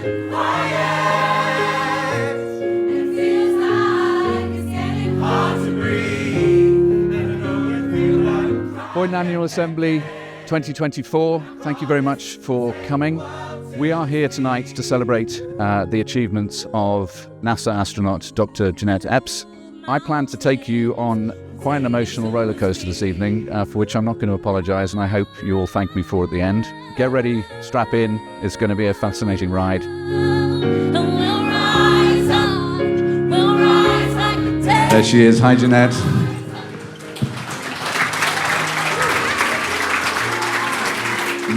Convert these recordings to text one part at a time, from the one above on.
Boyden Annual Assembly 2024, thank you very much for coming. We are here tonight to celebrate the achievements of NASA astronaut Dr. Jeanette Epps. I plan to take you on quite an emotional roller coaster this evening, for which I'm not going to apologise, and I hope you all thank me for at the end. Get ready, strap in, it's going to be a fascinating ride. There she is. Hi, Jeanette.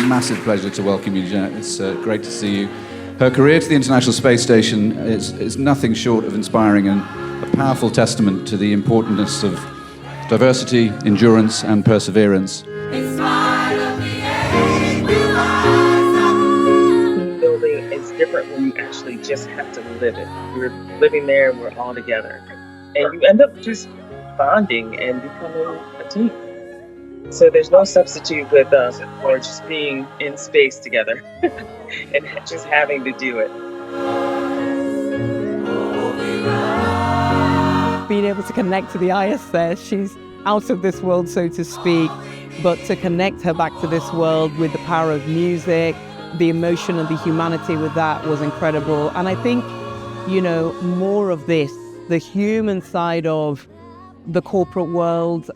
Massive pleasure to welcome you, Jeanette. It's great to see you. Her career to the International Space Station is nothing short of inspiring and a powerful testament to the importance of diversity, endurance, and perseverance. The building is different when you actually just have to live it. We're living there and we're all together. And you end up just bonding and becoming a team. So there's no substitute with us for just being in space together and just having to do it. Being able to connect to the ISS, she's out of this world, so to speak, but to connect her back to this world with the power of music, the emotion and the humanity with that was incredible. And I think, you know, more of this, the human side of the corporate world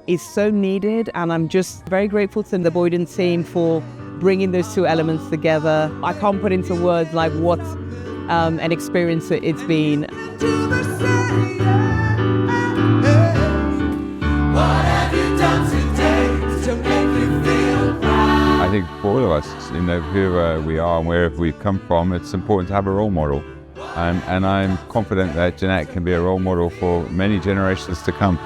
is so needed, and I'm just very grateful to the Boyden team for bringing those two elements together. I can't put into words like what an experience it's been. I think for all of us, you know, who we are and wherever we've come from, it's important to have a role model. And I'm confident that Jeanette can be a role model for many generations to come.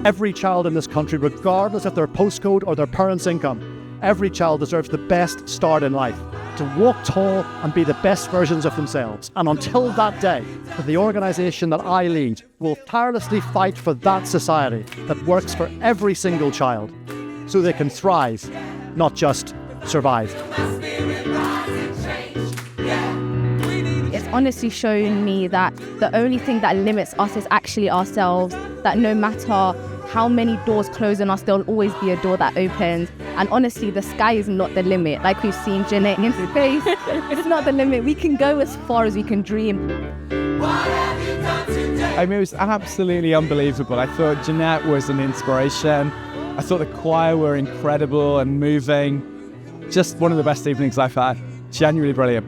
Every child in this country, regardless of their postcode or their parents' income, every child deserves the best start in life, to walk tall and be the best versions of themselves. And until that day, the organisation that I lead will tirelessly fight for that society that works for every single child, so they can thrive, not just survive. It's honestly shown me that the only thing that limits us is actually ourselves, that no matter how many doors close on us, there'll always be a door that opens. And honestly, the sky is not the limit. Like we've seen Jeanette in space, it's not the limit. We can go as far as we can dream. I mean, it was absolutely unbelievable. I thought Jeanette was an inspiration. I thought the choir were incredible and moving. Just one of the best evenings I've had. Genuinely brilliant.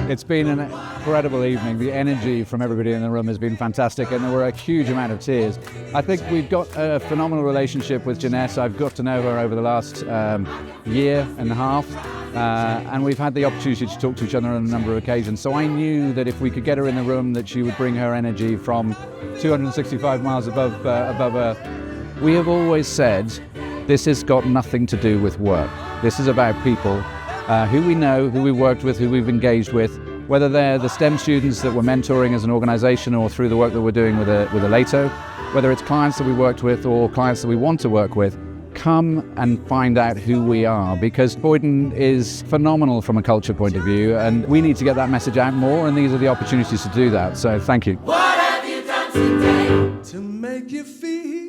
It's been an incredible evening. The energy from everybody in the room has been fantastic, and there were a huge amount of tears. I think we've got a phenomenal relationship with Jeanette. I've got to know her over the last year and a half, and we've had the opportunity to talk to each other on a number of occasions. So I knew that if we could get her in the room, that she would bring her energy from 265 miles above Earth. We have always said this has got nothing to do with work. This is about people who we know, who we've worked with, who we've engaged with, whether they're the STEM students that we're mentoring as an organisation or through the work that we're doing with a LATO, whether it's clients that we worked with or clients that we want to work with. Come and find out who we are, because Boyden is phenomenal from a culture point of view, and we need to get that message out more, and these are the opportunities to do that. So thank you. What have you done today to make you feel